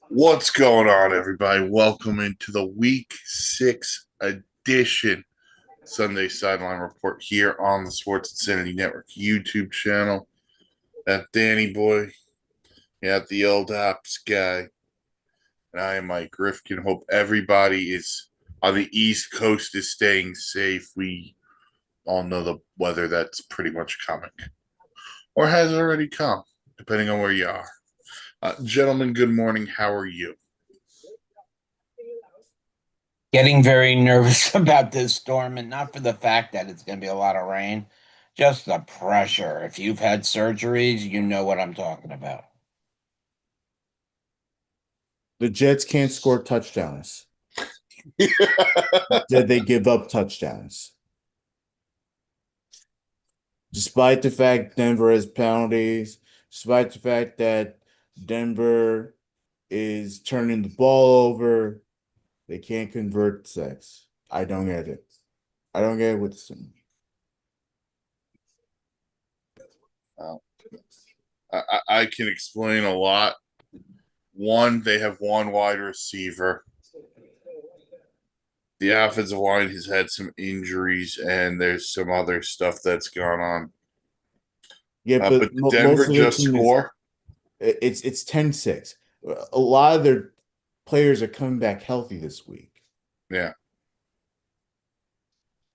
What's going on, everybody? Welcome into the Week 6 edition Sunday Sideline Report here on the Sports Insanity Network YouTube channel. That Danny boy, the old ops guy, and I am Mike Rifkin. Hope everybody is on the East Coast is staying safe. We all know the weather that's pretty much coming, or has already come, depending on where you are. Gentlemen, good morning. How are you? Getting very nervous about this storm, and not for the fact that it's going to be a lot of rain, just the pressure. If you've had surgeries, you know what I'm talking about. The Jets can't score touchdowns. Did they give up touchdowns? Despite the fact Denver has penalties, despite the fact that Denver is turning the ball over, they can't convert sacks. I don't get it. I don't get it with this thing. I can explain a lot. One, they have one wide receiver. The offensive line has had some injuries, and there's some other stuff that's gone on. Yeah, but Denver just score. It's 10-6. A lot of their players are coming back healthy this week. Yeah.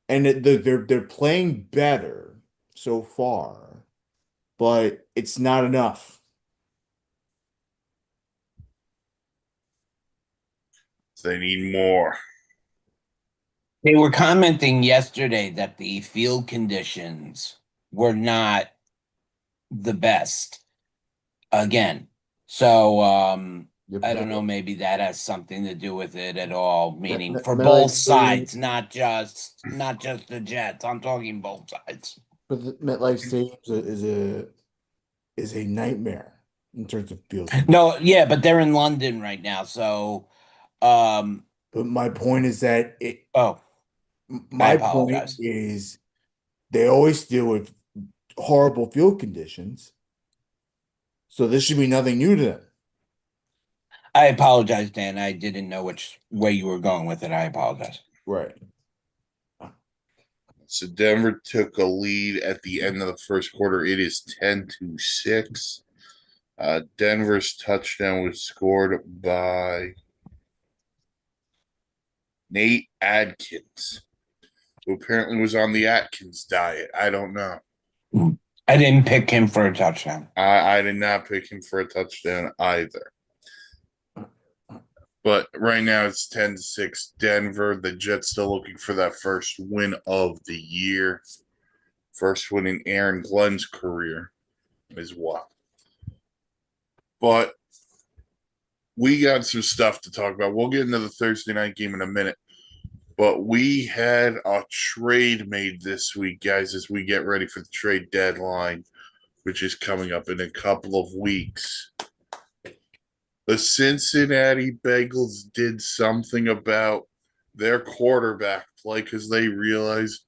And they're playing better so far, but it's not enough. They need more. They were commenting yesterday that the field conditions were not the best again. So I don't know, maybe that has something to do with it at all, meaning for both sides, not just the Jets. I'm talking both sides. But the MetLife Stadium is a nightmare in terms of field. No, yeah, but they're in London right now, so but my point is that my point is they always deal with horrible field conditions. So this should be nothing new to them. I apologize, Dan. I didn't know which way you were going with it. I apologize. Right. So Denver took a lead at the end of the first quarter. It is 10-6. Denver's touchdown was scored by Nate Adkins, who apparently was on the Atkins diet. I don't know. I didn't pick him for a touchdown. I did not pick him for a touchdown either. But right now it's 10-6 Denver. The Jets still looking for that first win of the year. First win in Aaron Glenn's career as well. But we got some stuff to talk about. We'll get into the Thursday night game in a minute. But we had a trade made this week, guys, as we get ready for the trade deadline, which is coming up in a couple of weeks. The Cincinnati Bengals did something about their quarterback play because they realized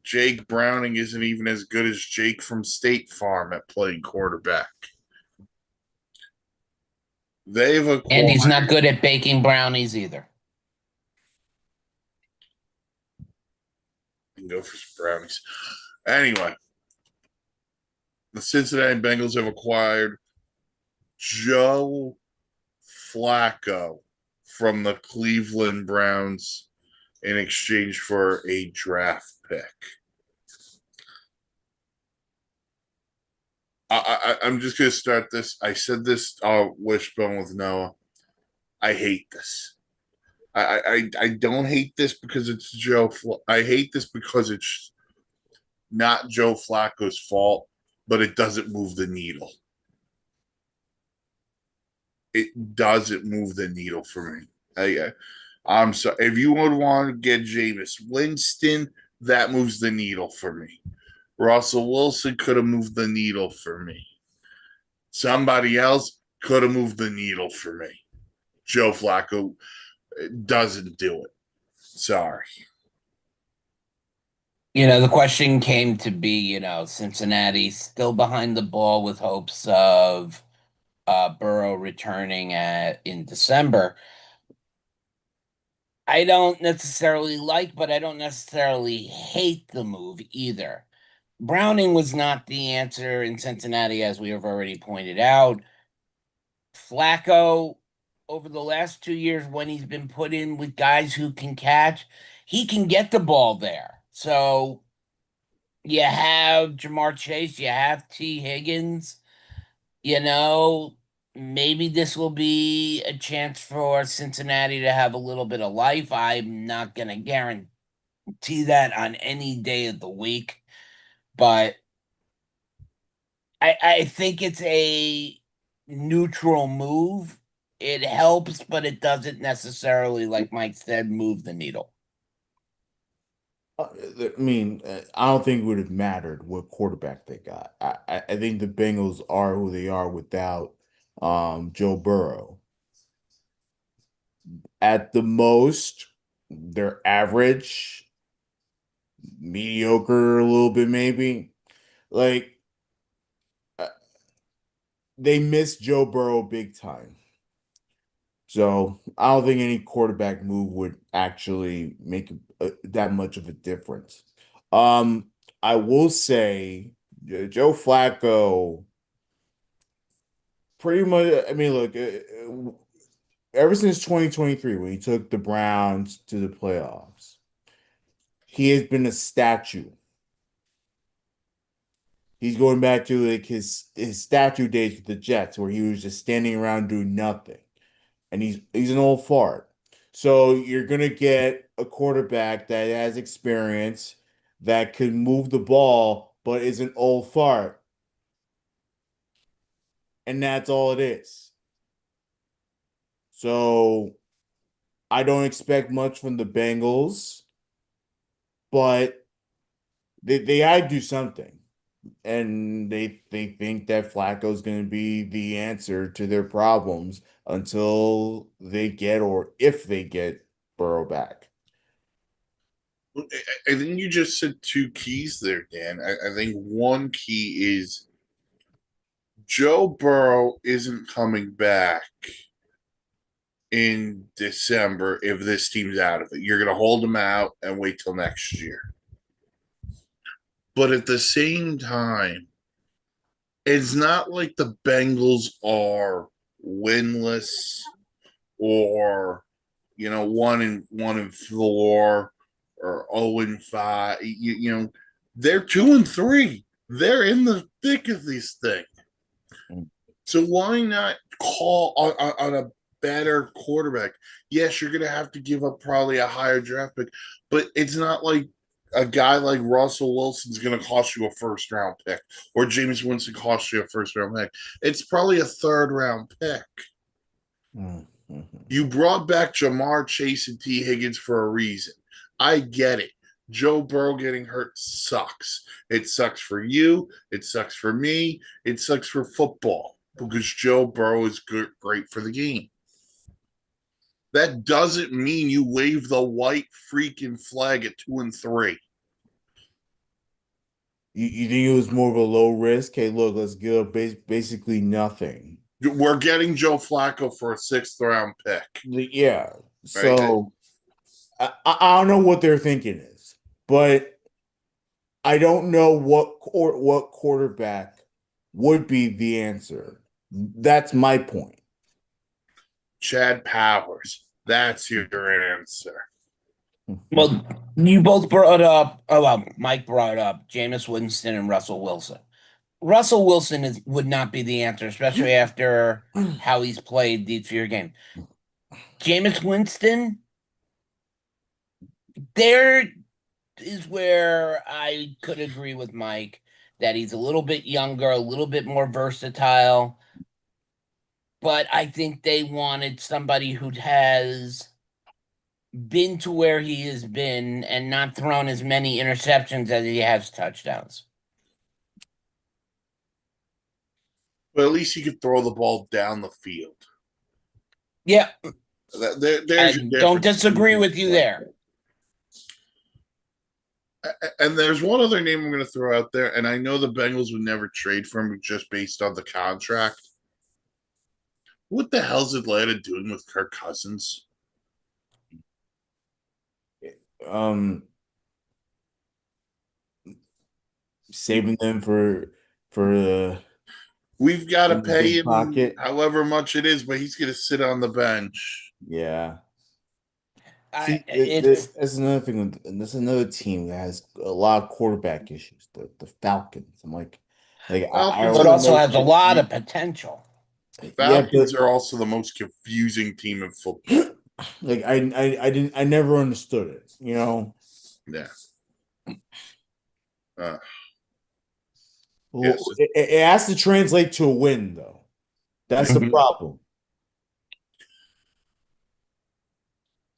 Jake Browning isn't even as good as Jake from State Farm at playing quarterback. And he's not good at baking brownies either. You can go for some brownies. Anyway, the Cincinnati Bengals have acquired Joe Flacco from the Cleveland Browns in exchange for a draft pick. I'm just going to start this. I said this wishbone with Noah. I hate this. I don't hate this because it's Joe. I hate this because it's not Joe Flacco's fault, but it doesn't move the needle. It doesn't move the needle for me. I'm sorry. If you would want to get Jameis Winston, that moves the needle for me. Russell Wilson could have moved the needle for me. Somebody else could have moved the needle for me. Joe Flacco doesn't do it. Sorry. The question came to be, Cincinnati still behind the ball with hopes of Burrow returning in December. I don't necessarily like, but I don't necessarily hate the move either. Browning was not the answer in Cincinnati, as we have already pointed out. Flacco, over the last 2 years, when he's been put in with guys who can catch, he can get the ball there. So you have Jamar Chase, you have T. Higgins, you know, maybe this will be a chance for Cincinnati to have a little bit of life. I'm not going to guarantee that on any day of the week, but I think it's a neutral move. It helps, but it doesn't necessarily, like Mike said, move the needle. I mean, I don't think it would have mattered what quarterback they got. I think the Bengals are who they are without Joe Burrow. At the most, they're average, mediocre, a little bit maybe. Like uh, they missed Joe Burrow big time. So I don't think any quarterback move would actually make that much of a difference. Um, I will say Joe Flacco pretty much. I mean, look, ever since 2023 when he took the Browns to the playoffs, he has been a statue. He's going back to like his statue days with the Jets, where he was just standing around doing nothing. And he's an old fart. So you're gonna get a quarterback that has experience that can move the ball, but is an old fart, and that's all it is. So I don't expect much from the Bengals, but they gotta do something. And they think that Flacco's going to be the answer to their problems until they get or if they get Burrow back. I think you just said two keys there, Dan. I think one key is Joe Burrow isn't coming back in December if this team's out of it. You're going to hold him out and wait till next year. But at the same time, it's not like the Bengals are winless or one and 4 or 0-5. They're 2-3. They're in the thick of these things. So why not call on a better quarterback? Yes, you're going to have to give up probably a higher draft pick, but it's not like a guy like Russell Wilson's going to cost you a first round pick or James Winston cost you a first round pick. It's probably a third round pick. Mm-hmm. You brought back Jamar Chase and T. Higgins for a reason. I get it. Joe Burrow getting hurt sucks. It sucks for you. It sucks for me. It sucks for football because Joe Burrow is great for the game. That doesn't mean you wave the white freaking flag at 2-3. You think it was more of a low risk? Hey, look, let's give up basically nothing. We're getting Joe Flacco for a sixth round pick. Yeah. Right? So I don't know what their thinking is, but I don't know what quarterback would be the answer. That's my point. Chad Powers. That's your answer. Well, you both brought up, Mike brought up Jameis Winston and Russell Wilson. Russell Wilson would not be the answer, especially after how he's played these few games. Jameis Winston, there is where I could agree with Mike that he's a little bit younger, a little bit more versatile. But I think they wanted somebody who has been to where he has been and not thrown as many interceptions as he has touchdowns. But at least he could throw the ball down the field. Yeah, There's I your don't difference. disagree with you there. And there's one other name I'm going to throw out there, and I know the Bengals would never trade for him just based on the contract. What the hell's Atlanta doing with Kirk Cousins? Um, saving them for We've got to in the pay big him pocket. however much it is, but he's going to sit on the bench. Yeah. I, See, it's that's another thing. That's another team that has a lot of quarterback issues. The Falcons. I Falcons but are the always also most has a lot of confused. potential. yeah, Falcons but are also the most confusing team in football. I never understood it. Yeah. Uh, Well, yes. it has to translate to a win though. That's the Mhm. problem.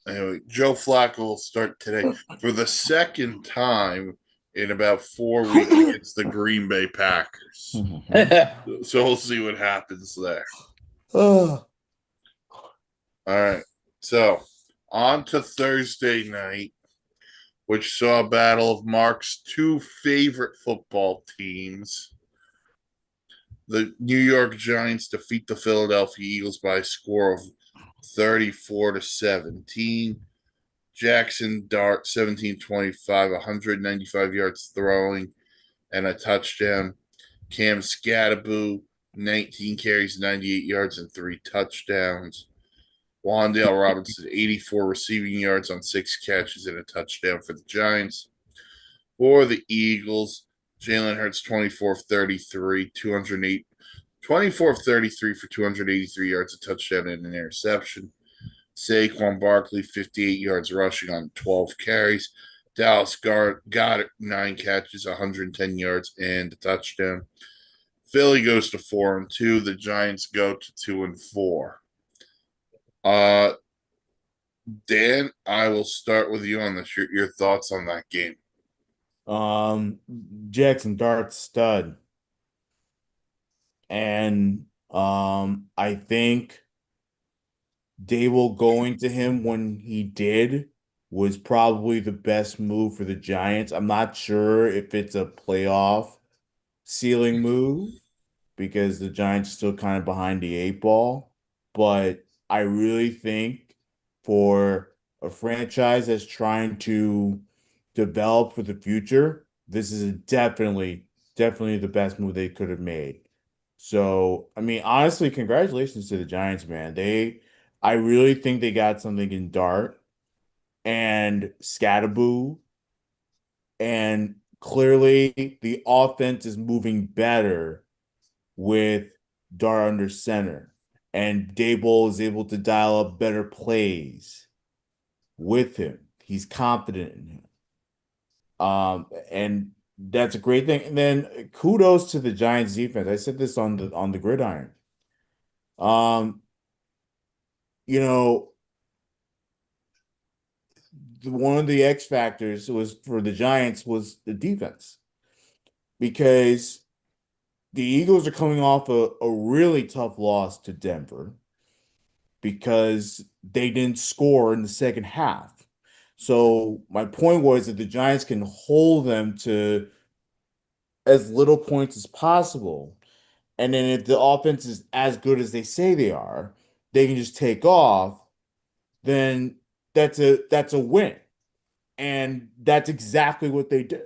Anyway, Joe Flacco will start today for the second time in about 4 weeks against the Green Bay Packers. So we'll see what happens there. Oh, All right. So on to Thursday night, which saw a battle of Mark's two favorite football teams. The New York Giants defeat the Philadelphia Eagles by a score of 34-17. Jackson Dart 17-25, 195 yards throwing and a touchdown. Cam Scattaboo 19 carries, 98 yards and 3 touchdowns. Wandale Robinson 84 receiving yards on 6 catches and a touchdown for the Giants. For the Eagles, Jalen Hurts 24 of 33, 208 24 of 33 for 283 yards, a touchdown and an interception. Saquon Barkley, 58 yards rushing on 12 carries. Dallas got 9 catches, 110 yards, and a touchdown. Philly goes to 4-2. The Giants go to 2-4. Uh, Dan, I will start with you on this. Your thoughts on that game? um, Jackson Dart stud, and I think Dable going to him when he did was probably the best move for the Giants. I'm not sure if it's a playoff ceiling move because the Giants are still kind of behind the 8 ball. But I really think for a franchise that's trying to develop for the future, this is definitely the best move they could have made. So, I mean, honestly, congratulations to the Giants, man. I really think they got something in Dart and Scattaboo, and clearly the offense is moving better with Dar under center, and Dable is able to dial up better plays with him. He's confident in him. And that's a great thing. And then kudos to the Giants defense. I said this on the gridiron. Um, you know, one of the X factors was for the Giants was the defense because the Eagles are coming off a really tough loss to Denver because they didn't score in the second half. So my point was that the Giants can hold them to as little points as possible. And then if the offense is as good as they say they are, they can just take off, then that's a win. And that's exactly what they did.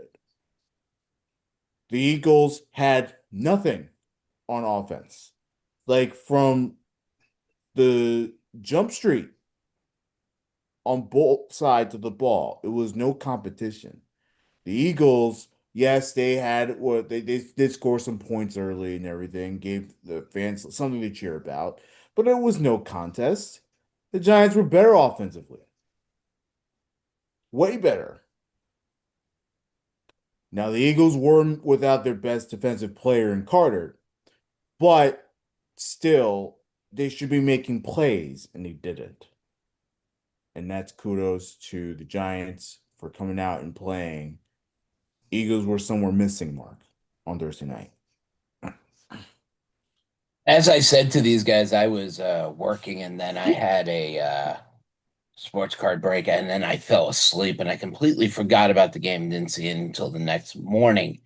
The Eagles had nothing on offense. Like from the jump street on both sides of the ball. It was no competition. The Eagles, yes, they had what they did score some points early and everything, gave the fans something to cheer about, but it was no contest. The Giants were better offensively, way better. Now the Eagles were without their best defensive player in Carter, but still they should be making plays and they didn't. And that's kudos to the Giants for coming out and playing. Eagles were somewhere missing, Mark, on Thursday night. As I said to these guys, I was working and then I had a sports card break, and then I fell asleep and I completely forgot about the game and didn't see it until the next morning.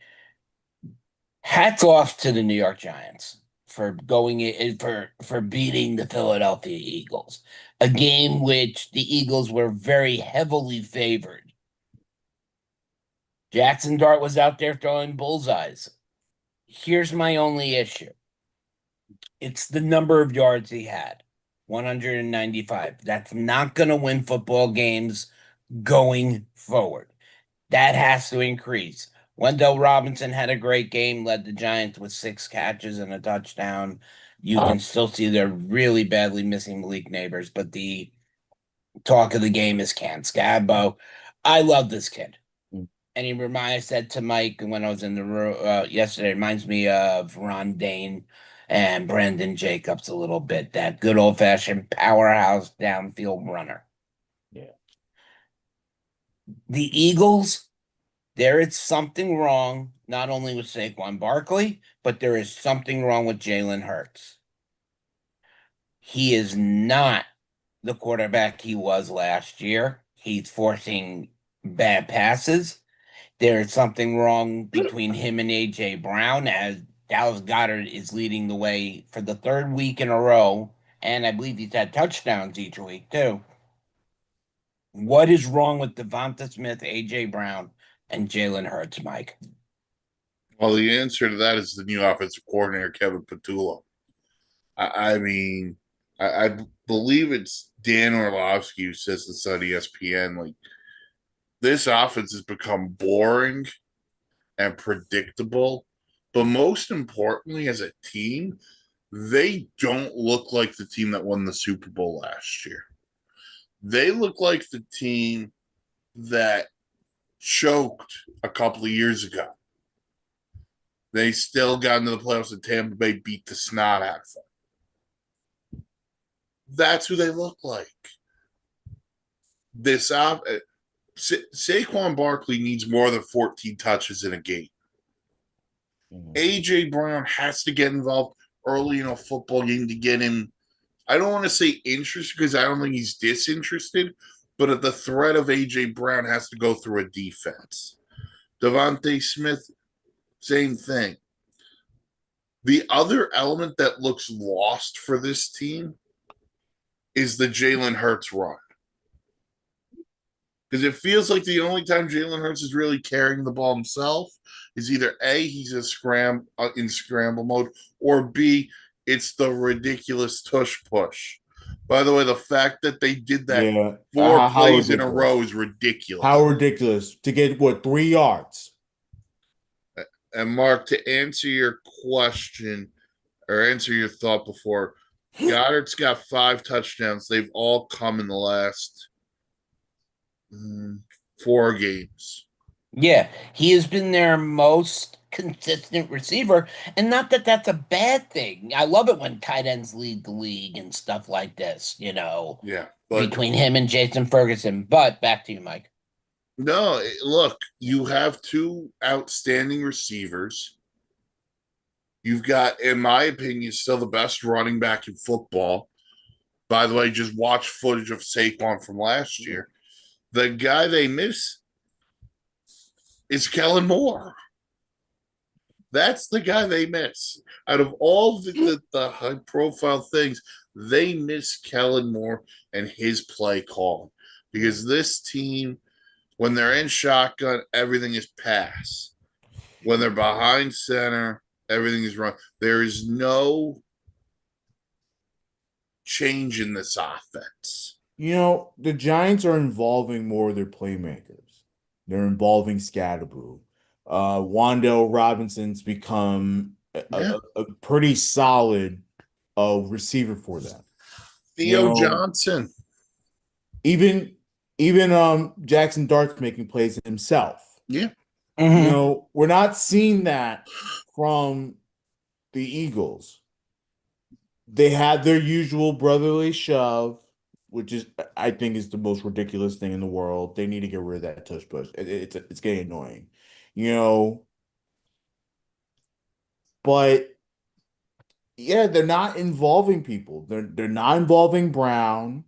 Hats off to the New York Giants for for beating the Philadelphia Eagles, a game which the Eagles were very heavily favored. Jackson Dart was out there throwing bullseyes. Here's my only issue. It's the number of yards he had. 195. That's not going to win football games going forward. That has to increase. Wendell Robinson had a great game, led the Giants with 6 catches and a touchdown. You can still see they're really badly missing Malik Neighbors, but the talk of the game is Cam Scabbo. I love this kid. And I said to Mike when I was in the room yesterday, reminds me of Ron Dane and Brandon Jacobs a little bit. That good old fashioned powerhouse downfield runner. Yeah. The Eagles, there is something wrong, not only with Saquon Barkley, but there is something wrong with Jalen Hurts. He is not the quarterback he was last year. He's forcing bad passes. There is something wrong between him and AJ Brown, as Dallas Goedert is leading the way for the 3rd week in a row, and I believe he's had touchdowns each week too. What is wrong with Devonta Smith, AJ Brown, and Jalen Hurts, Mike? Well, the answer to that is the new offensive coordinator, Kevin Patullo. I mean, I believe it's Dan Orlovsky who says this on ESPN. Like, this offense has become boring and predictable, but most importantly, as a team, they don't look like the team that won the Super Bowl last year. They look like the team that choked a couple of years ago. They still got into the playoffs and Tampa Bay beat the snot out of them. That's who they look like. This Saquon Barkley needs more than 14 touches in a game. AJ Brown has to get involved early in a football game to get him. I don't want to say interested because I don't think he's disinterested, but at the threat of AJ Brown has to go through a defense. Devontae Smith, same thing. The other element that looks lost for this team is the Jalen Hurts run. Because it feels like the only time Jalen Hurts is really carrying the ball himself is either A, he's in scramble mode, or B, it's the ridiculous tush push. By the way, the fact that they did that Yeah. four How plays in a ridiculous. row is ridiculous. How ridiculous to get what 3 yards? And Mark, to answer your question or answer your thought before, Goddard's got 5 touchdowns. They've all come in the last 4 games. Yeah, he has been their most consistent receiver, and not that that's a bad thing. I love it when tight ends lead the league and stuff like this, Yeah, but between him and Jason Ferguson. But back to you, Mike. no, look, you have 2 outstanding receivers. You've got, in my opinion, still the best running back in football. By the way, just watch footage of Saquon from last year. The guy they miss is Kellen Moore. That's the guy they miss. Out of all the high profile things, they miss Kellen Moore and his play call. Because this team, when they're in shotgun, everything is pass. When they're behind center, everything is run. There is no change in this offense. The Giants are involving more of their playmakers. They're involving Scatterboo. Wandale Robinson's become a pretty solid receiver for them. Theo Johnson. Even Jackson Dart's making plays himself. Yeah. Mm-hmm. We're not seeing that from the Eagles. They have their usual brotherly shove, which is, I think, is the most ridiculous thing in the world. They need to get rid of that tush push. It's getting annoying, But yeah, they're not involving people. They're not involving Brown.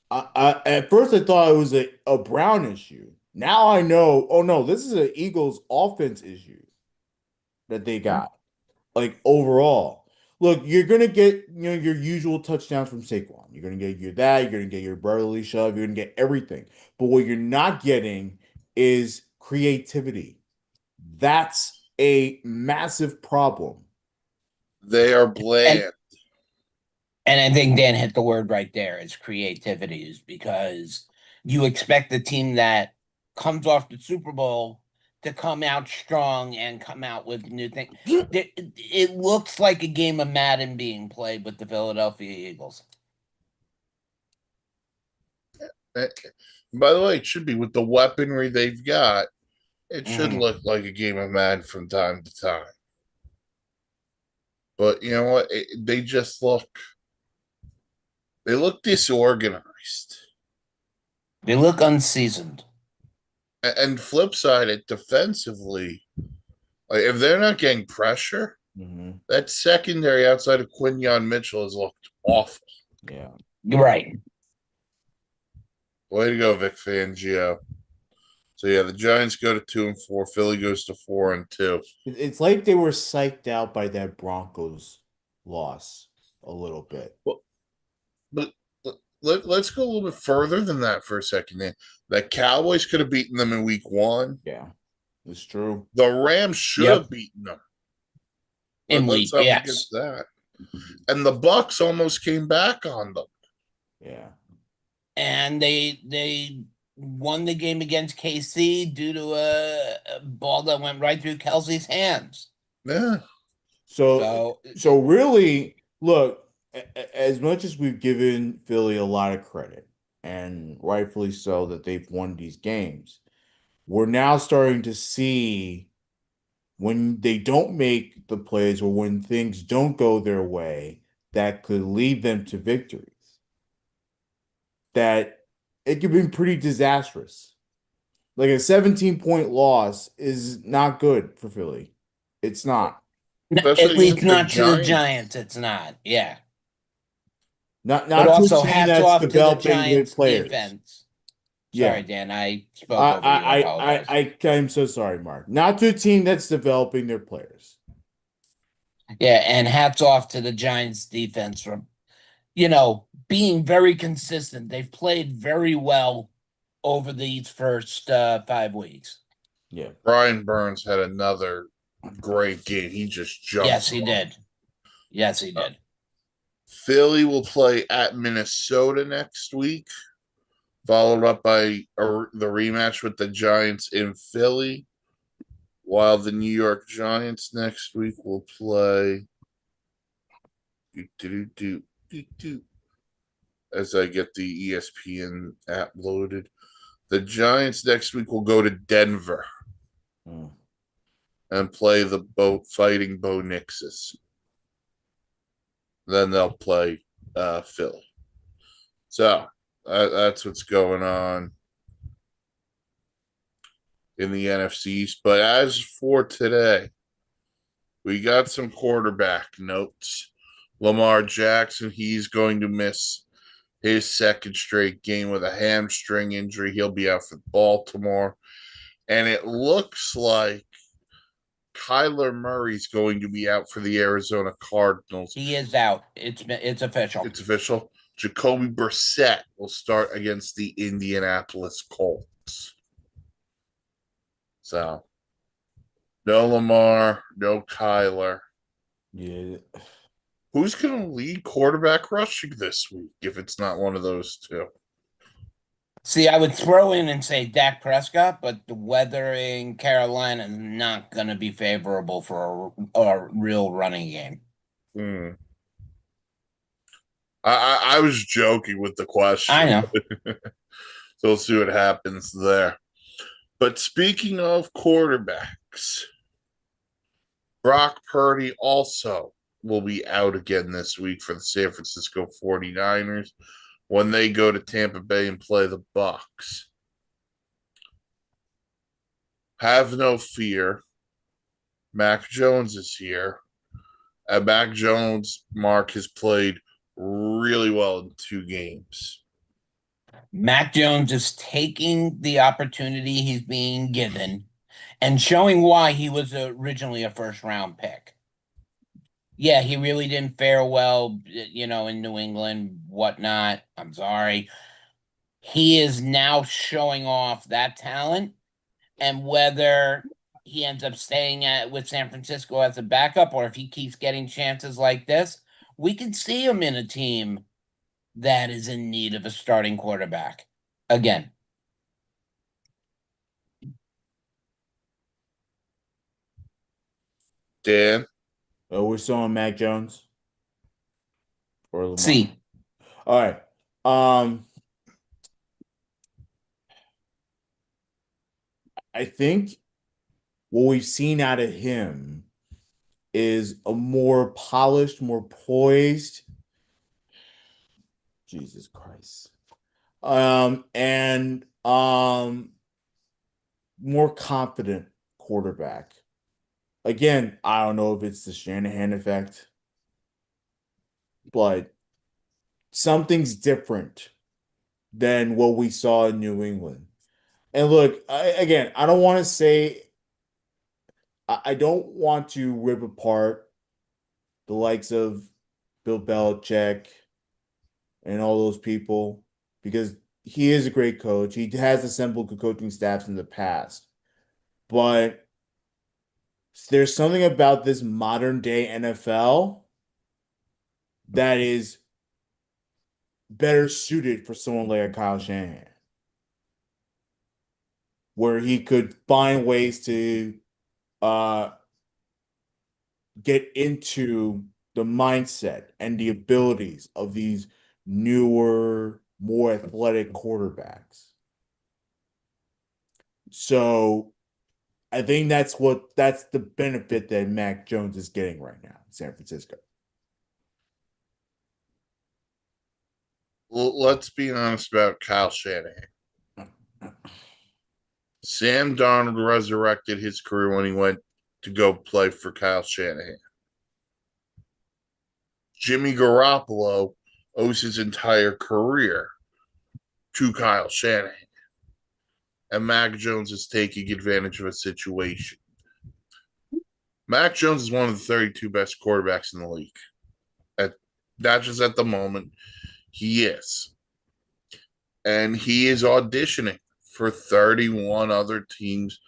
At first I thought it was a Brown issue. Now I know, oh no, this is an Eagles offense issue that they got. Like overall. Look, you're gonna get your usual touchdowns from Saquon. You're gonna get you're gonna get your brotherly shove, you're gonna get everything. But what you're not getting is creativity. That's a massive problem. They are And bland. and I think Dan hit the word right there is creativity, is because you expect the team that comes off the Super Bowl to come out strong and come out with new things. It looks like a game of Madden being played with the Philadelphia Eagles. Eh, By the way, it should be with the weaponry they've got. It should Mhm. look like a game of Madden from time to time. But you know what? They just look disorganized. They look unseasoned. And flip side, it defensively, like if they're not getting pressure, Hmm. that secondary outside of Quinyon Mitchell has looked awful. Yeah. You're right. Way to go, Vic Fangio. So yeah, the Giants go to 2-4. Philly goes to 4-2. It's like they were psyched out by that Broncos loss a little bit. Well, but let's go a little bit further than that for a second. Man, the Cowboys could have beaten them in week 1. Yeah, it's true. The Rams should Yep. have beaten them. In Let's week, not forget yes. that. And the Bucks almost came back on them. Yeah. And they won the game against KC due to a ball that went right through Kelsey's hands. Yeah. So So really, look, as much as we've given Philly a lot of credit, and rightfully so that they've won these games, we're now starting to see when they don't make the plays or when things don't go their way that could lead them to victories, that it could be pretty disastrous. Like a 17-point loss is not good for Philly. It's not. at Especially least against the not to the Giants. Giants, it's not. Yeah. But Not to a also team hats that's off to the developing good Giants players. defense. Yeah. Sorry, Dan, I spoke over you. I apologize. I'm so sorry, Mark. Not to a team that's developing their players. Yeah, and hats off to the Giants defense for, being very consistent. They've played very well over these first 5 weeks. Yeah. Brian Burns had another great game. He just Yes, jumped he on. did. Yes, he did. Philly will play at Minnesota next week, followed up by the rematch with the Giants in Philly, while the New York Giants next week will play. As I get the ESPN app loaded, the Giants next week will go to Denver Mm. and play the Fighting Bo Nixes. Then they'll play Philly. So that's what's going on in the NFCs. But as for today, we got some quarterback notes. Lamar Jackson, he's going to miss his second straight game with a hamstring injury. He'll be out for Baltimore. And it looks like Kyler Murray's going to be out for the Arizona Cardinals. He is out. It's official. It's official. Jacoby Brissett will start against the Indianapolis Colts. So, no Lamar, no Kyler. Yeah. Who's going to lead quarterback rushing this week if it's not one of those two? See, I would throw in and say Dak Prescott, but the weather in Carolina is not going to be favorable for a real running game. Hmm. I was joking with the question. I know. So we'll see what happens there. But speaking of quarterbacks, Brock Purdy also will be out again this week for the San Francisco 49ers when they go to Tampa Bay and play the Bucks. Have no fear. Mac Jones is here. And Mac Jones, Mark, has played really well in 2 games. Mac Jones is taking the opportunity he's being given and showing why he was originally a first round pick. Yeah, he really didn't fare well, in New England, whatnot. I'm sorry. He is now showing off that talent, and whether he ends up staying with San Francisco as a backup or if he keeps getting chances like this, we could see him in a team that is in need of a starting quarterback again. Dan, We're still on Mac Jones or Lamar. See, All right. I think what we've seen out of him is a more polished, more poised, Jesus Christ. And more confident quarterback. Again, I don't know if it's the Shanahan effect, but something's different than what we saw in New England. And look, again, I don't want to say, I don't want to rip apart the likes of Bill Belichick and all those people because he is a great coach. He has assembled good coaching staffs in the past. But there's something about this modern day NFL that is better suited for someone like a Kyle Shanahan, where he could find ways to uh, get into the mindset and the abilities of these newer, more athletic quarterbacks. So I think that's the benefit that Mac Jones is getting right now in San Francisco. let's be honest about Kyle Shanahan. Sam Darnold resurrected his career when he went to go play for Kyle Shanahan. Jimmy Garoppolo owes his entire career to Kyle Shanahan. And Mac Jones is taking advantage of a situation. Mac Jones is one of the 32 best quarterbacks in the league. Not just at the moment, he is. And he is auditioning for 31 other teams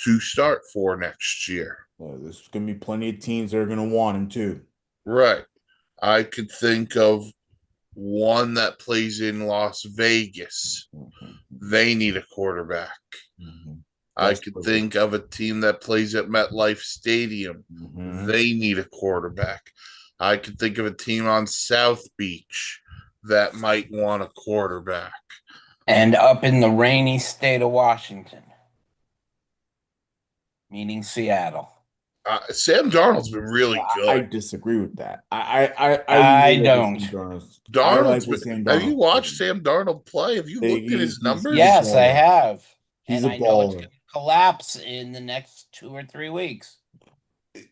to start for next year. There's going to be plenty of teams that are going to want him too. Right. I could think of one that plays in Las Vegas. They need a quarterback. I could think of a team that plays at MetLife Stadium. They need a quarterback. I could think of a team on South Beach that might want a quarterback. and up in the rainy state of Washington, meaning Seattle. Sam Darnold's been really I good. disagree with that. I I really don't. Sam Darnold. I like Darnold's what been. Sam Have you Darnold watched doing. Sam Darnold play? Have you looked at his He's a numbers? Yes, I baller. have. He's And a I know it's baller. going to collapse in the next 2 or 3 weeks.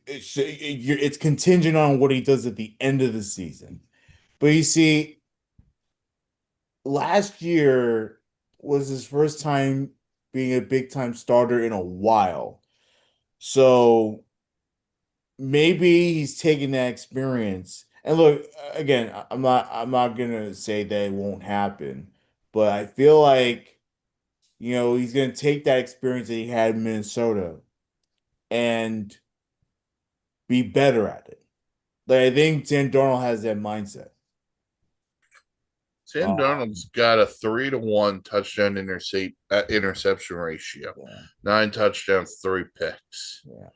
It's contingent on what he does at the end of the season. But you see, last year was his first time being a big time starter in a while. So maybe he's taking that experience. And look, again, I'm not gonna say that it won't happen, but I feel like he's gonna take that experience that he had in Minnesota and be better at it. Like I think Sam Darnold has that mindset. Sam Darnold's got a 3-to-1 touchdown interception ratio. Yeah. 9 touchdowns, 3 picks. Yeah.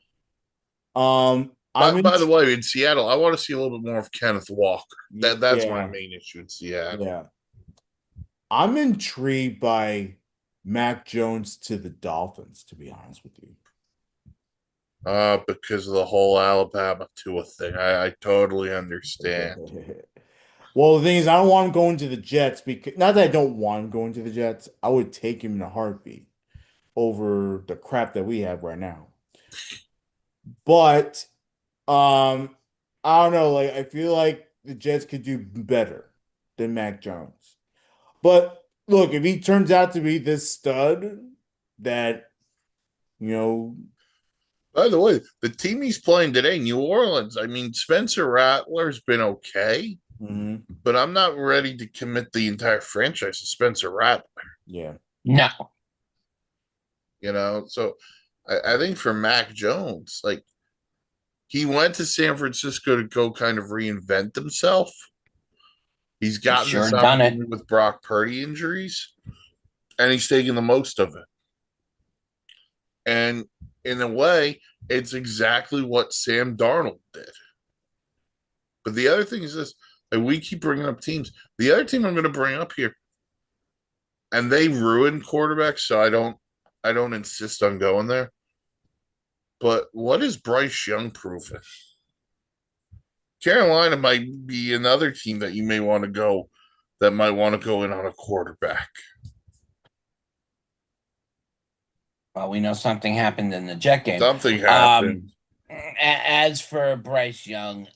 By the way, in Seattle, I want to see a little bit more of Kenneth Walker. That's my Yeah. main issue in Seattle. Yeah. I'm intrigued by Mac Jones to the Dolphins, to be honest with you. Because of the whole Alabama Tua thing. I totally understand. Well, the thing is, I don't want him going to the Jets because not that I don't want him going to the Jets. I would take him in a heartbeat over the crap that we have right now. But I don't know. Like I feel like the Jets could do better than Mac Jones. But look, if he turns out to be this stud that, you know, By the way, the team he's playing today, New Orleans, I mean, Spencer Rattler's been okay, mhm, but I'm not ready to commit the entire franchise to Spencer Rattler, yeah. No, So I think for Mac Jones, like he went to San Francisco to go kind of reinvent himself. He's he's gotten sure this done it. opportunity with Brock Purdy injuries, and he's taking the most of it. And in a way, it's exactly what Sam Darnold did. But the other thing is this, and we keep bringing up teams. The other team I'm going to bring up here, and they ruined quarterbacks, so I don't insist on going there. But what is Bryce Young proven? Carolina might be another team that you may want to go that might want to go in on a quarterback. Well, we know something happened in the Jet game. Something happened. As for Bryce Young,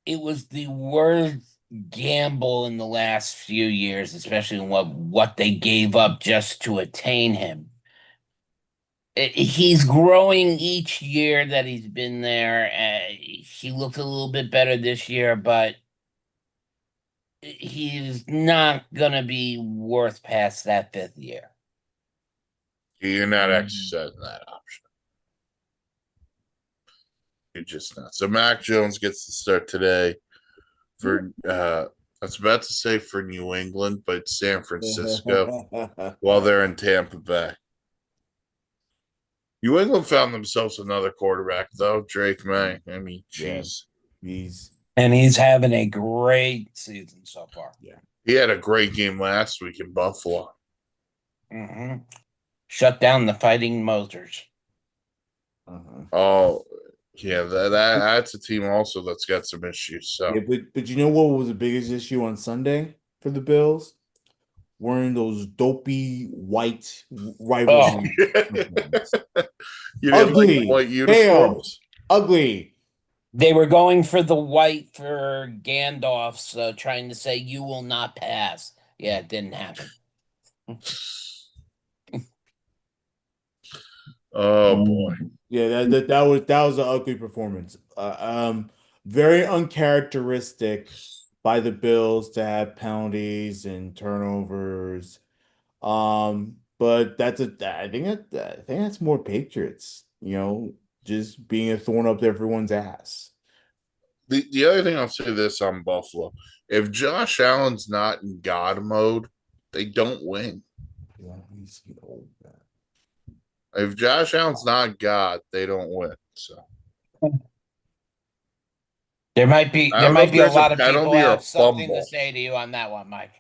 it was the worst gamble in the last few years, especially in what they gave up just to attain him. He's growing each year that he's been there. He looked a little bit better this year, but he's not gonna be worth past that fifth year. You're not Mhm. exercising that option. You're just not. So Mac Jones gets to start today for I was about to say for New England, but San Francisco while they're in Tampa Bay. New England found themselves another quarterback, though, Drake May. I mean, Yeah, jeez. he's And he's having a great season so far. yeah. He had a great game last week in Buffalo. Hmm. Shut down the Fighting Mosers. Uh-huh. Oh, yeah, that's a team also that's got some issues. So Yeah, but you know what was the biggest issue on Sunday for the Bills? Wearing those dopey white Oh, rivalry uniforms. you didn't like the Ugly, white pale, uniforms? ugly. they were going for the white for Gandalf's, trying to say you will not pass. Yeah, it didn't happen. Oh boy. Yeah, that was an ugly performance. Very uncharacteristic by the Bills to have penalties and turnovers. But I think that's more Patriots, just being a thorn up everyone's ass. The other thing I'll say this on Buffalo: if Josh Allen's not in God mode, they don't win. Yeah, he's old. If Josh Allen's not God, they don't win. So There might be I there don't know might if be a there's a lot of people penalty or a have something to fumble. say to you on that one, Mike.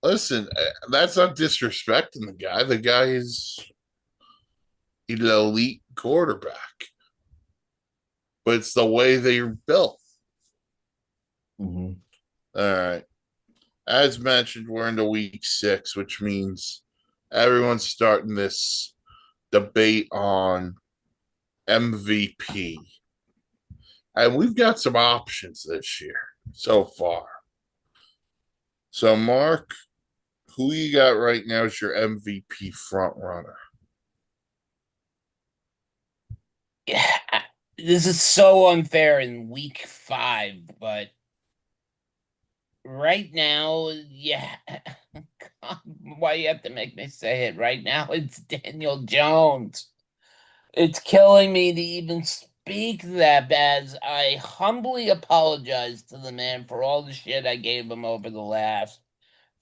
Listen, that's not disrespecting the guy. The guy is an elite quarterback, but it's the way they're built. Mhm. All right. As mentioned, we're into week 6, which means everyone's starting this debate on MVP. And we've got some options this year so far. So, Mark, who you got right now as your MVP front runner? Yeah, this is so unfair in week 5, but right now, yeah. God, why you have to make me say it right now? It's Daniel Jones. It's killing me to even speak that as I humbly apologize to the man for all the shit I gave him over the last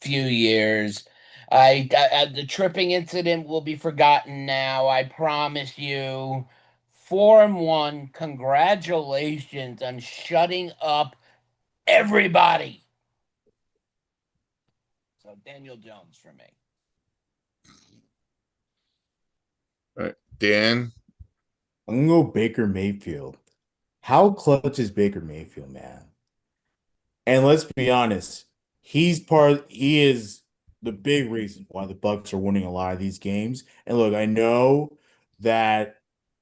few years. The tripping incident will be forgotten now. I promise you. 4-1. Congratulations on shutting up everybody. So Daniel Jones for me. All right. Dan, I'm gonna go Baker Mayfield. How clutch is Baker Mayfield, man? And let's be honest, he is the big reason why the Bucks are winning a lot of these games. And look, I know that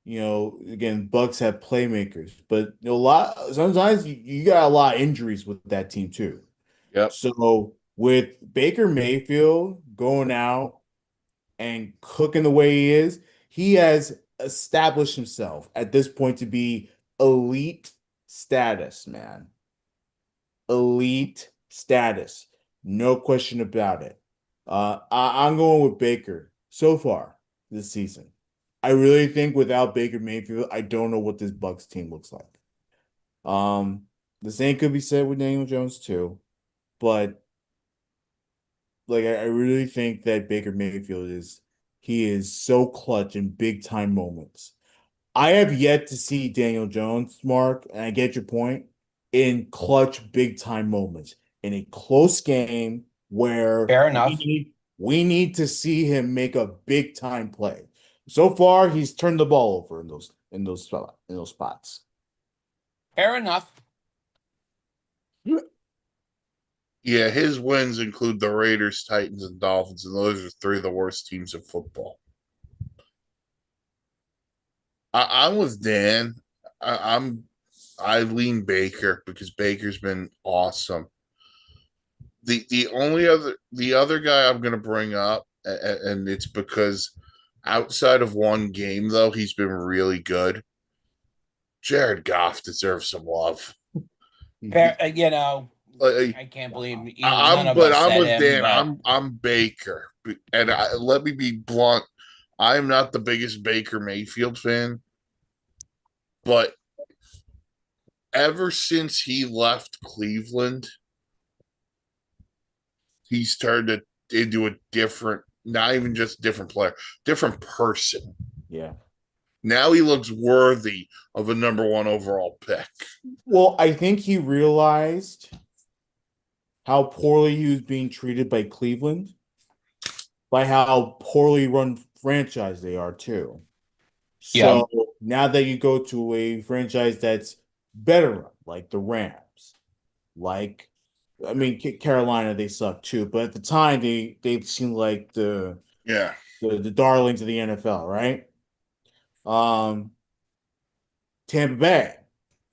Again, Bucks have playmakers, but sometimes you got a lot of injuries with that team too. Yep. So with Baker Mayfield going out and cooking the way he has established himself at this point to be elite status, man. Elite status. No question about it. I'm going with Baker so far this season. I really think without Baker Mayfield, I don't know what this Bucks team looks like. Um, the same could be said with Daniel Jones too, but like I really think that Baker Mayfield is so clutch in big time moments. I have yet to see Daniel Jones, Mark, and I get your point, in clutch big time moments in a close game where Fair we enough. need to see him make a big time play. So far, he's turned the ball over in those spots. Fair enough. Yeah, his wins include the Raiders, Titans, and Dolphins, and those are three of the worst teams in football. I'm with Dan. I, I'm I lean Baker because Baker's been awesome. The other guy I'm going to bring up, and it's because outside of one game though, he's been really good. Jared Goff deserves some love. Fair, Like, I can't believe none I'm of but us I'm said with him, Dan. but I'm Baker, and let me be blunt. I'm not the biggest Baker Mayfield fan, but ever since he left Cleveland, he's turned it into a different, not even just different player, different person. Yeah. Now he looks worthy of a number one overall pick. Well, I think he realized how poorly he was being treated by Cleveland, by how poorly run franchise they are too. yeah. So now that you go to a franchise that's better run, like the Rams, like I mean Carolina, they suck too, but at the time they've seemed like Yeah. the darlings of the NFL, right? Um, Tampa Bay.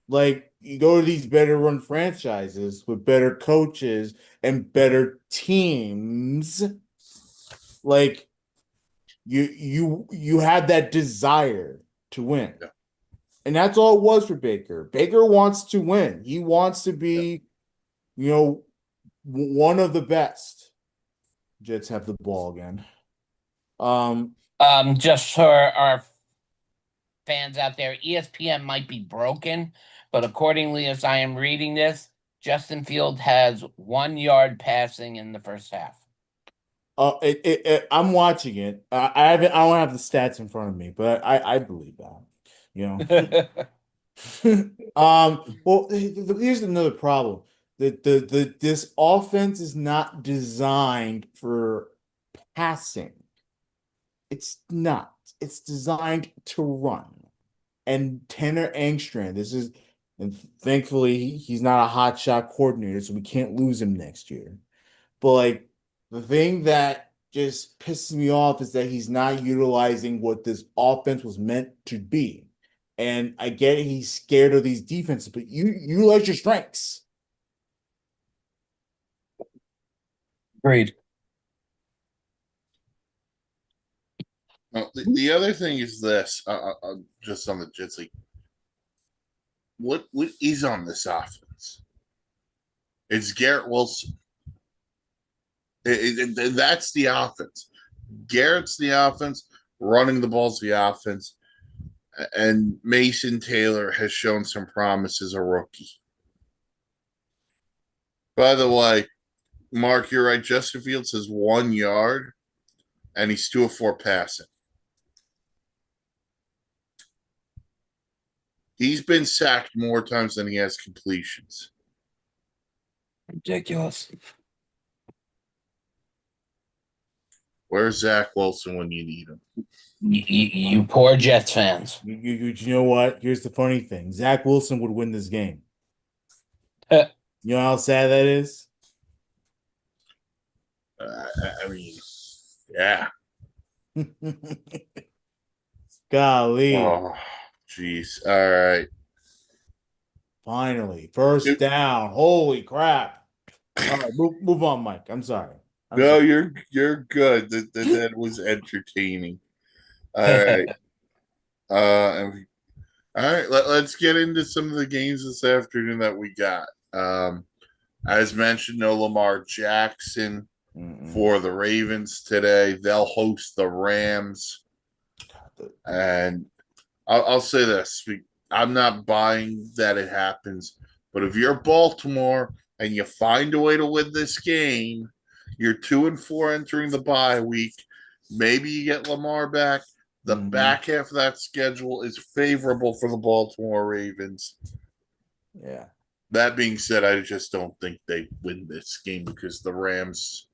Like you go to these better run franchises with better coaches and better teams, like you have that desire to win. Yeah. And that's all it was for Baker. Baker wants to win. He wants to Yeah. be, you know, one of the best. Jets have the ball again. Um, Just for our fans out there, ESPN might be broken, but accordingly as I am reading this, Justin Field has 1 yard passing in the first half. I'm watching it. I don't have the stats in front of me, but I believe that. You know. Well, here's another problem. This offense is not designed for passing. It's not. It's designed to run. And Tanner Angstrand, and thankfully he's not a hot shot coordinator, so we can't lose him next year. But like the thing that just pisses me off is that he's not utilizing what this offense was meant to be. And I get it, he's scared of these defenses, but you utilize your strengths. Agreed. Well, the other thing is this, just on the Jets, like, what is on this offense? It's Garrett Wilson. That's the offense. Garrett's the offense. Running the ball's the offense. And Mason Taylor has shown some promise as a rookie. By the way, Mark, you're right. Justin Fields has 1 yard, and he's 2 of 4 passing. He's been sacked more times than he has completions. Ridiculous. Where's Zach Wilson when you need him? You poor Jets fans. You know what? Here's the funny thing. Zach Wilson would win this game. You know how sad that is? I mean, yeah. Golly. Oh, jeez. All right. Finally. First down. Holy crap. All right, move on, Mike. I'm sorry. I'm No, sorry. you're good. That was entertaining. All right. And all right. Let's get into some of the games this afternoon that we got. As mentioned, no Lamar Jackson Mm-mm. for the Ravens today. They'll host the Rams, and I'll say this: I'm not buying that it happens, but if you're Baltimore and you find a way to win this game, you're 2-4 entering the bye week. Maybe you get Lamar back. The Mhm. back half of that schedule is favorable for the Baltimore Ravens. Yeah. That being said, I just don't think they win this game because the Rams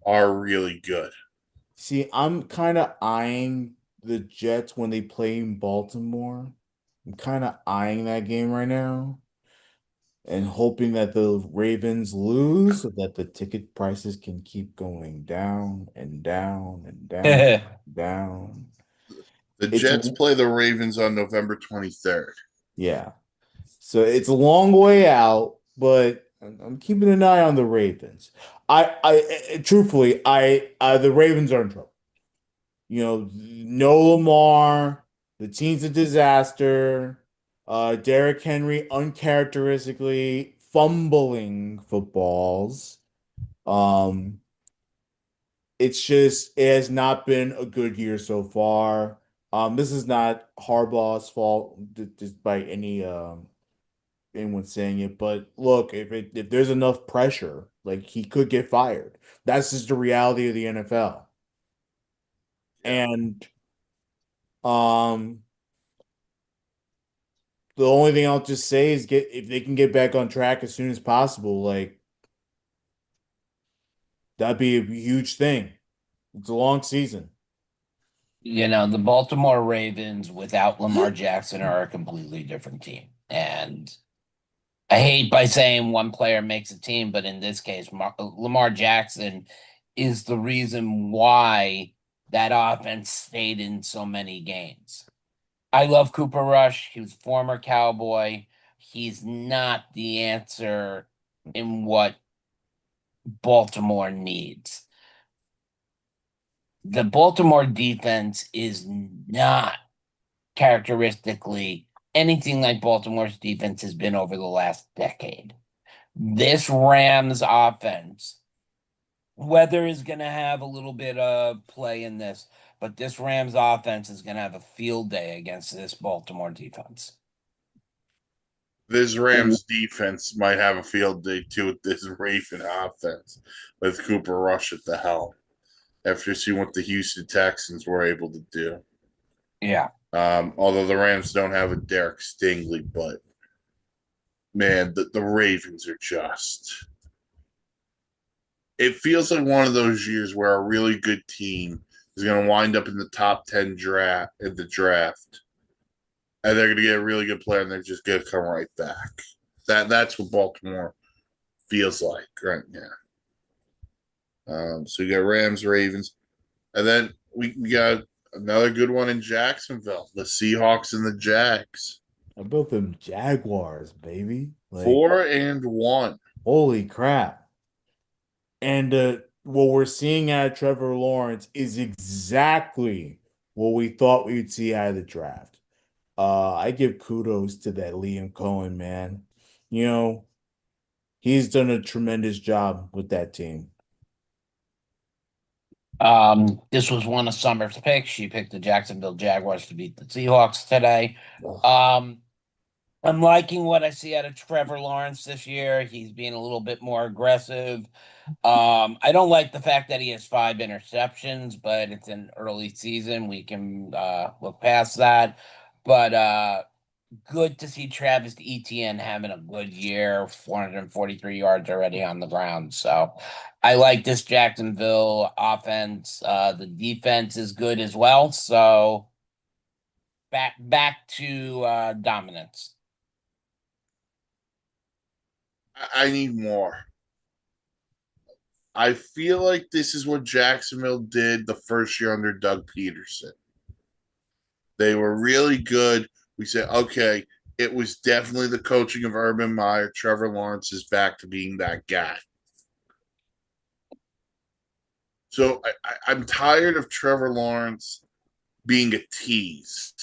are really good. See, I'm kind of eyeing the Jets when they play in Baltimore. I'm kind of eyeing that game right now and hoping that the Ravens lose so that the ticket prices can keep going down and down and down, down. The It's Jets play the Ravens on November 23rd. yeah. So it's a long way out, but I'm keeping an eye on the Ravens. Truthfully, the Ravens are in trouble. No Lamar, the team's a disaster. Derrick Henry uncharacteristically fumbling footballs. Um, it has not been a good year so far. This is not Harbaugh's fault, just by anyone saying it. But look, if there's enough pressure, like he could get fired. That's just the reality of the NFL. Yeah. And um, the only thing I'll just say is get if they can get back on track as soon as possible, like that'd be a huge thing. It's a long season. The Baltimore Ravens without Lamar Jackson are a completely different team. And I hate by saying one player makes a team, but in this case, Lamar Jackson is the reason why that offense stayed in so many games. I love Cooper Rush. He was a former Cowboy. He's not the answer in what Baltimore needs. The Baltimore defense is not characteristically anything like Baltimore's defense has been over the last decade. This Rams offense, weather is going to have a little bit of play in this, but this Rams offense is going to have a field day against this Baltimore defense. This Rams defense might have a field day too with this Raven offense with Cooper Rush at the helm after seeing what the Houston Texans were able to do. Yeah. Although the Rams don't have a Derek Stingley, but man, the Ravens are just. It feels like one of those years where a really good team is going to wind up in the top 10 draft in the draft, and they're going to get a really good player, and they're just going to come right back. That's what Baltimore feels like right now. So you got Rams, Ravens, and then we got another good one in Jacksonville, the Seahawks and the Jags. I built them Jaguars, baby. Like, 4-1. holy crap. And what we're seeing out of Trevor Lawrence is exactly what we thought we would see out of the draft. I give kudos to that Liam Cohen, man. You know, he's done a tremendous job with that team. This was one of Summer's picks. She picked the Jacksonville Jaguars to beat the Seahawks today. Ugh. Um, I'm liking what I see out of Trevor Lawrence this year. He's being a little bit more aggressive. I don't like the fact that he has 5 interceptions, but it's an early season. We can look past that. But good to see Travis Etienne having a good year, 443 yards already on the ground. So I like this Jacksonville offense. The defense is good as well. So back to dominance. I need more. I feel like this is what Jacksonville did the first year under Doug Peterson. They were really good. We said, okay, it was definitely the coaching of Urban Meyer. Trevor Lawrence is back to being that guy. So I'm tired of Trevor Lawrence being a tease.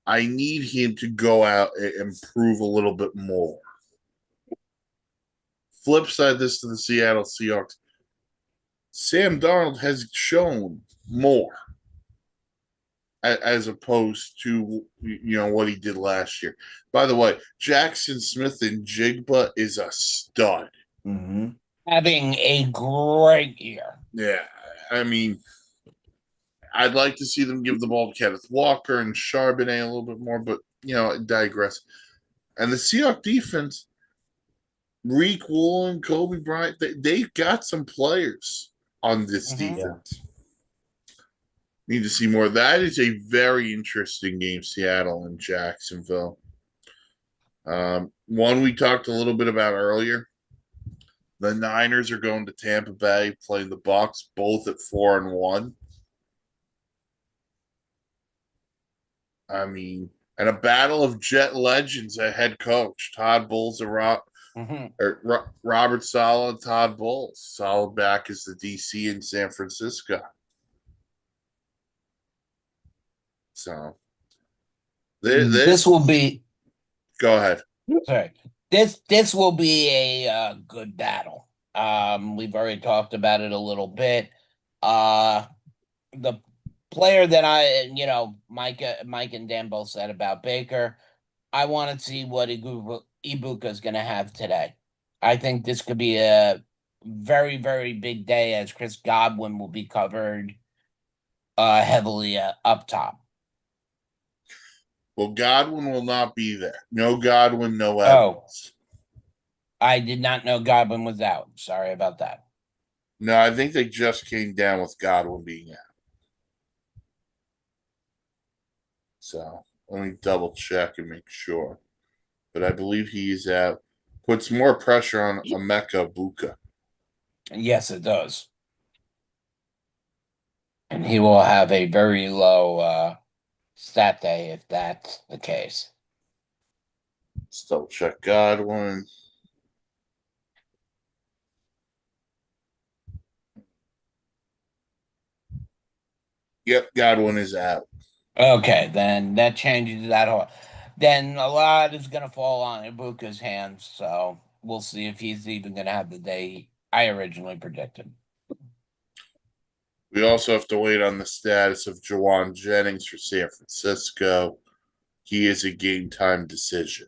I need him to go out and prove a little bit more. Flip side this to the Seattle Seahawks. Sam Darnold has shown more as opposed to what he did last year. By the way, Jackson Smith and Jigba is a stud. Mm-hmm. Having a great year. Yeah, I mean, I'd like to see them give the ball to Kenneth Walker and Charbonnet a little bit more, but I digress. And the Seahawks defense, Reek Woolen, Kobe Bryant, they've got some players on this defense. Need to see more. That is a very interesting game, Seattle and Jacksonville. One we talked a little bit about earlier. The Niners are going to Tampa Bay, playing the Bucs, both at 4-1. I mean, and a battle of Jet legends at head coach Todd Bowles or Robert Saleh, Todd Bowles. Saleh back as the DC in San Francisco. So this will be. Go ahead. Sorry. This will be a good battle. We've already talked about it a little bit. The player that Mike and Dan both said about Baker, I want to see what Ibuka is going to have today. I think this could be a very, very big day as Chris Godwin will be covered heavily up top. Well, Godwin will not be there. No Godwin, no Evans. I did not know Godwin was out. Sorry about that. No, I think they just came down with Godwin being out. So let me double check and make sure. But I believe he's out. Puts more pressure on Emeka Buka. Yes, it does. And he will have a very low stat day if that's the case. Let's double check Godwin. Yep, Godwin is out. Okay, then that changes that whole. Then a lot is going to fall on Ibuka's hands, so we'll see if he's even going to have the day I originally predicted. We also have to wait on the status of Jawan Jennings for San Francisco. He is a game time decision.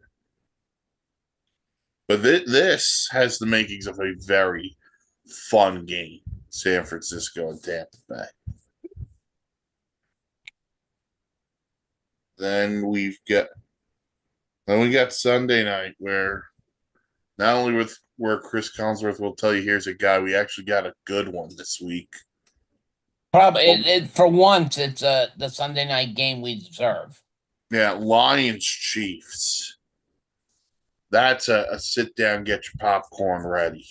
But this has the makings of a very fun game, San Francisco and Tampa Bay. Then we got Sunday night where not only where Chris Collinsworth will tell you here's a guy, we actually got a good one this week. Probably for once it's the Sunday night game we deserve. Yeah, Lions Chiefs. That's a sit down, get your popcorn ready.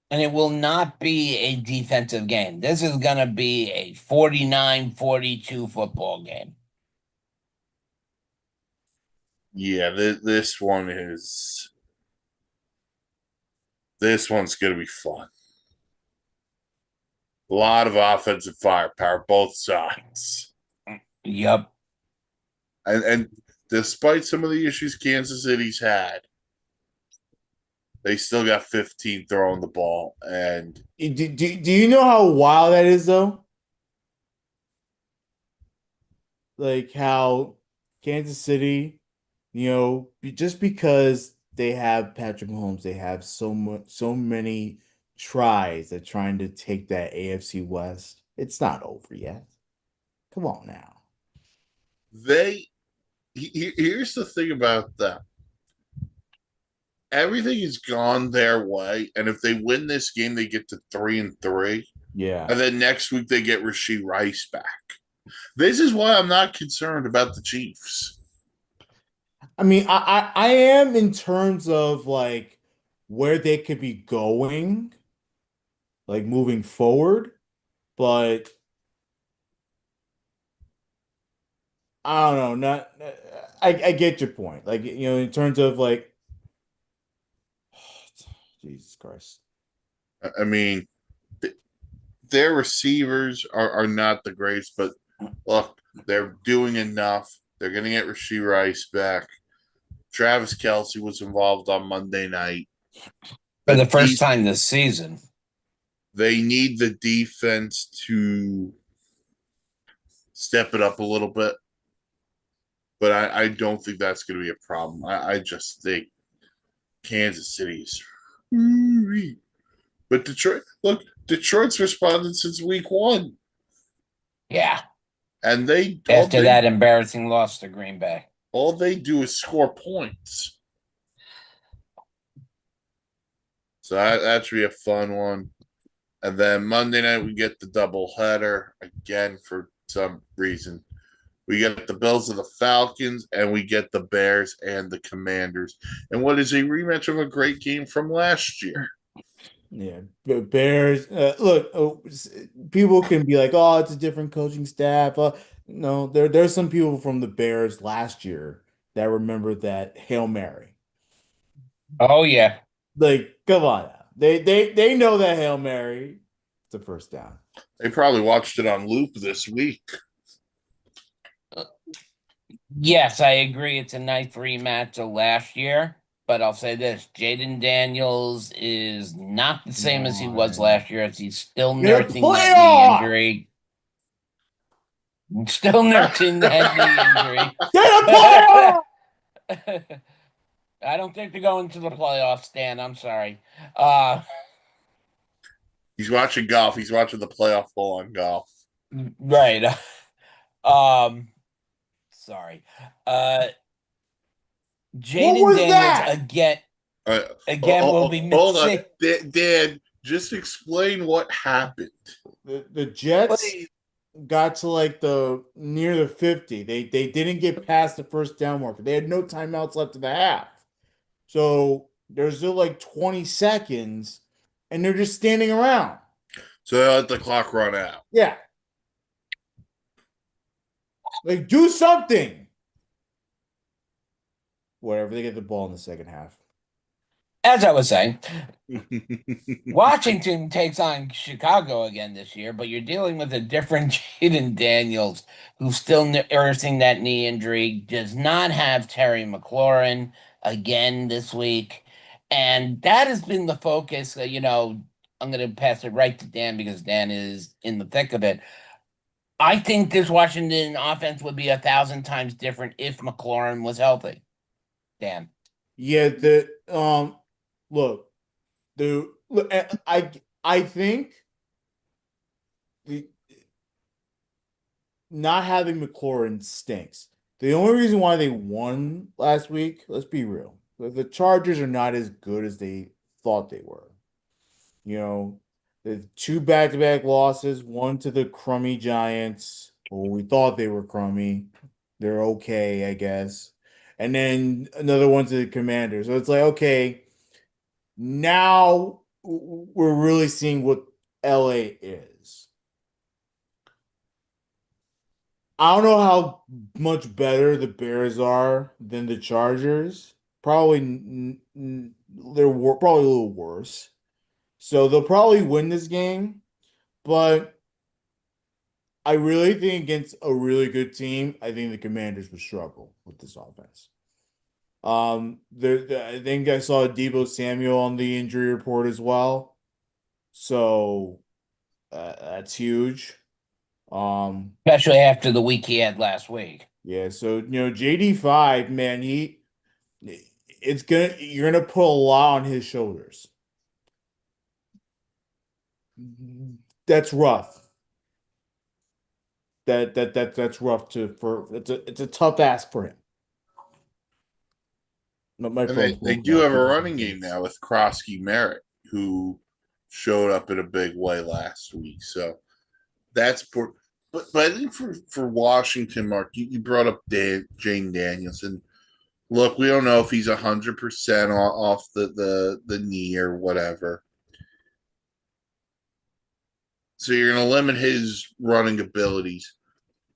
And it will not be a defensive game. This is going to be a 49-42 football game. Yeah, this one's going to be fun. A lot of offensive firepower, both sides. Yep. And despite some of the issues Kansas City's had, they still got 15 throwing the ball. And do you know how wild that is, though? Like how Kansas City, just because they have Patrick Mahomes, they have so many tries at trying to take that AFC West. It's not over yet. Come on now. Here's the thing about that. Everything has gone their way, and if they win this game, they get to 3-3. Yeah. And then next week they get Rashee Rice back. This is why I'm not concerned about the Chiefs. I mean, I am in terms of like where they could be going, like moving forward, but I don't know. Not. I get your point. Like in terms of like, Jesus Christ. I mean, their receivers are not the greatest, but look, they're doing enough. They're going to get Rasheed Rice back. Travis Kelsey was involved on Monday night. For the The first def- time this season. they need the defense to step it up a little bit, but I don't think that's going to be a problem. I just think Kansas City's. But Detroit's responded since week one, Yeah. and After that embarrassing loss to Green Bay. all they do is score points. So that should be a fun one. And then Monday night we get the doubleheader again for some reason. We get the Bills and the Falcons, and we get the Bears and the Commanders. And what is a rematch of a great game from last year? Yeah, but Bears. Look, people can be like, "Oh, it's a different coaching staff." No, there's some people from the Bears last year that remember that Hail Mary. Oh, yeah. Like, come on now. They know that Hail Mary. It's a first down. They probably watched it on loop this week. Yes, I agree. It's a nice rematch of last year. But I'll say this, Jaden Daniels is not the Come same as he was on. last year, as he's still You're a nursing that knee playoff. injury. Still nursing that knee Get a injury. I don't think they're going to the playoffs, Stan. I'm sorry. Uh, He's watching golf. He's watching the playoff bowl on golf. right. Um, sorry. What Jaden was Daniels that? Uh, will be hold on, missing. Dan. Just explain what happened. The Jets got to like the near the 50. They didn't get past the first down marker. They had no timeouts left in the half. So there's still like 20 seconds and they're just standing around. So they let the clock run out. Yeah. Like do something. Whatever, they get the ball in the second half. As I was saying, Washington takes on Chicago again this year, but you're dealing with a different Jaden Daniels, who's still nursing that knee injury, does not have Terry McLaurin again this week. And that has been the focus. I'm going to pass it right to Dan because Dan is in the thick of it. I think this Washington offense would be 1,000 times different if McLaurin was healthy. Dan. Yeah, look, I think the not having McLaurin stinks. The only reason why they won last week, let's be real, the Chargers are not as good as they thought they were. You know, the two back-to-back losses, one to the crummy Giants. Well, we thought they were crummy. They're okay, I guess. And then another one to the Commanders. So it's like, okay, now we're really seeing what LA is. I don't know how much better the Bears are than the Chargers. Probably probably a little worse. So they'll probably win this game, but I really think against a really good team, I think the Commanders would struggle with this offense. I think I saw Debo Samuel on the injury report as well, so that's huge. Especially after the week he had last week. Yeah, so JD5, man, you're gonna put a lot on his shoulders. That's rough. That's rough it's a tough ask for him. My And phone's they blowing do up have a because of running game this. now with Krosky Merritt, who showed up in a big way last week. So that's poor. But I think for Washington, Mark, you brought up Jane Danielson. Look, we don't know if he's 100% off the knee or whatever. So you're going to limit his running abilities.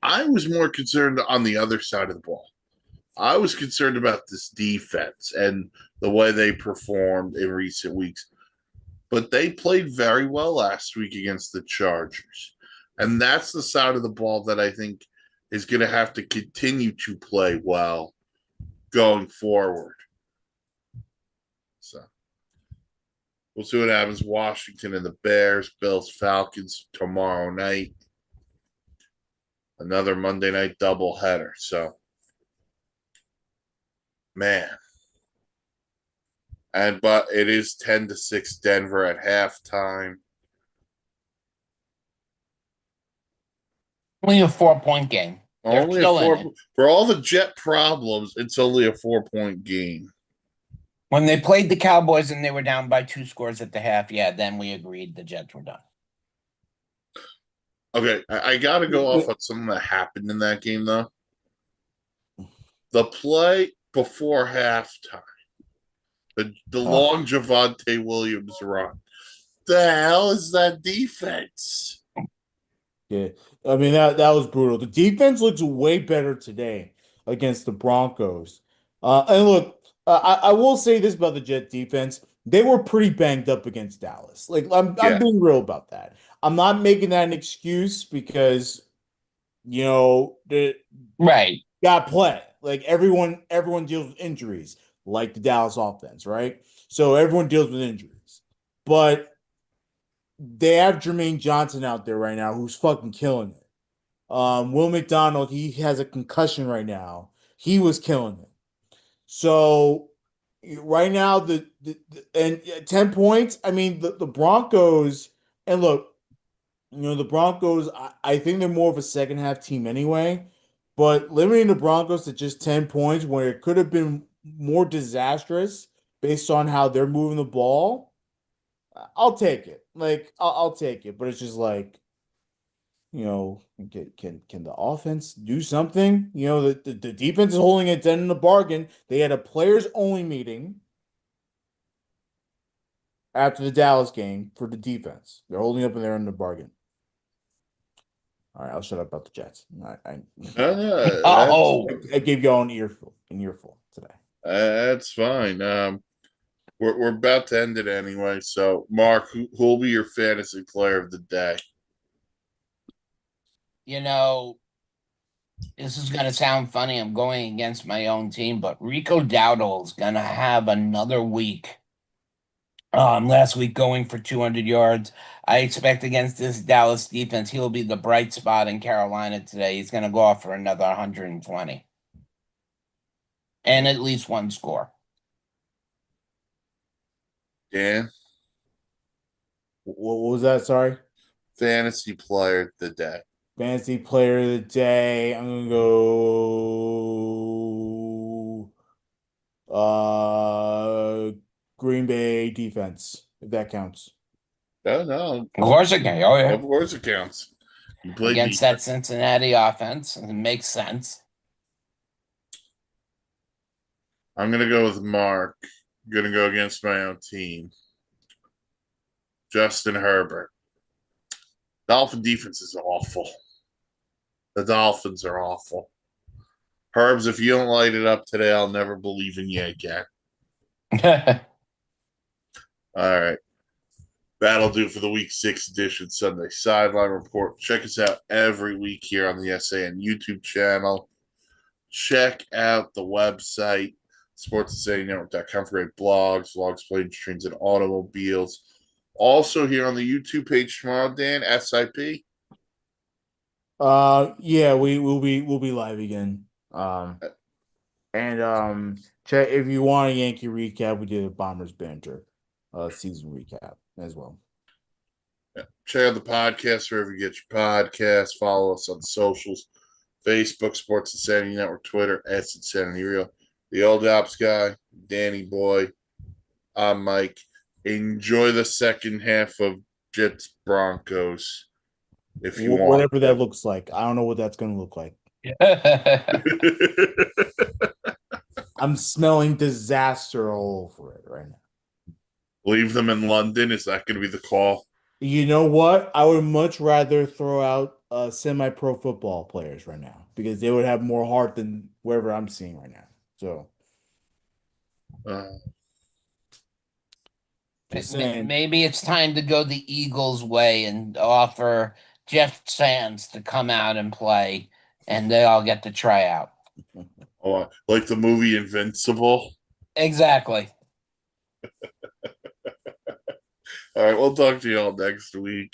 I was more concerned on the other side of the ball. I was concerned about this defense and the way they performed in recent weeks. But they played very well last week against the Chargers. And that's the side of the ball that I think is going to have to continue to play well going forward. So we'll see what happens. Washington and the Bears, Bills, Falcons tomorrow night. Another Monday night doubleheader. So, man. But it is 10-6 Denver at halftime. Only a 4-point game. They're Only a still in 4 it. for all the Jet problems. It's only a 4-point game. When they played the Cowboys and they were down by 2 scores at the half, yeah, then we agreed the Jets were done. Okay, I got to go off on something that happened in that game, though. The play before halftime, the long Javonte Williams run. The hell is that defense? Yeah, I mean that was brutal. The defense looks way better today against the Broncos. And look, I will say this about the Jet defense: they were pretty banged up against Dallas. Like I'm being real about that. I'm not making that an excuse because the Right. got play. Like everyone deals with injuries, like the Dallas offense, right? So everyone deals with injuries, but they have Jermaine Johnson out there right now who's fucking killing it. Will McDonald, he has a concussion right now. He was killing it. So right now, and 10 points. I mean, the Broncos, and look, the Broncos, I think they're more of a second half team anyway. But limiting the Broncos to just 10 points where it could have been more disastrous based on how they're moving the ball, I'll take it. Like I'll take it, but it's just like, can the offense do something? The defense is holding it down in the bargain. They had a players only meeting after the Dallas game for the defense. They're holding up in there in the bargain. All right, I'll shut up about the Jets. I gave y'all an earful today. That's fine. We're about to end it anyway. So, Mark, who'll be your fantasy player of the day? This is going to sound funny. I'm going against my own team, but Rico Dowdle is going to have another week. Last week going for 200 yards. I expect against this Dallas defense, he'll be the bright spot in Carolina today. He's going to go off for another 120 and at least one score. Dan? What was that? Sorry. Fantasy player of the day. Fantasy player of the day. I'm gonna go Green Bay defense, if that counts. No. Of course it can. Oh, yeah. Of course it counts. You play Against that Cincinnati offense, it makes sense. I'm gonna go with Mark. I'm gonna go against my own team. Justin Herbert. Dolphin defense is awful. The Dolphins are awful. Herbs, if you don't light it up today, I'll never believe in you again. All right. That'll do for the Week 6 edition Sunday Sideline Report. Check us out every week here on the SAN YouTube channel. Check out the website, sportsinsanitynetwork.com, for great blogs, logs, planes, trains, and automobiles. Also here on the YouTube page tomorrow, Dan, SIP. Yeah, we'll be live again. Check if you want a Yankee recap. We did a Bombers banter, season recap as well. Yeah. Check out the podcast wherever you get your podcasts. Follow us on socials: Facebook, Sports Insanity Network, Twitter, @Insanity Real. The old ops guy, Danny Boy. I'm Mike. Enjoy the second half of Jets Broncos. If you want, whatever that looks like, I don't know what that's going to look like. I'm smelling disaster all over it right now. Leave them in London. Is that going to be the call? You know what? I would much rather throw out semi-pro football players right now because they would have more heart than wherever I'm seeing right now. So Uh, just saying. Maybe it's time to go the Eagles' way and offer Jeff Sands to come out and play, and they all get to try out. like the movie Invincible. Exactly. All right, we'll talk to you all next week.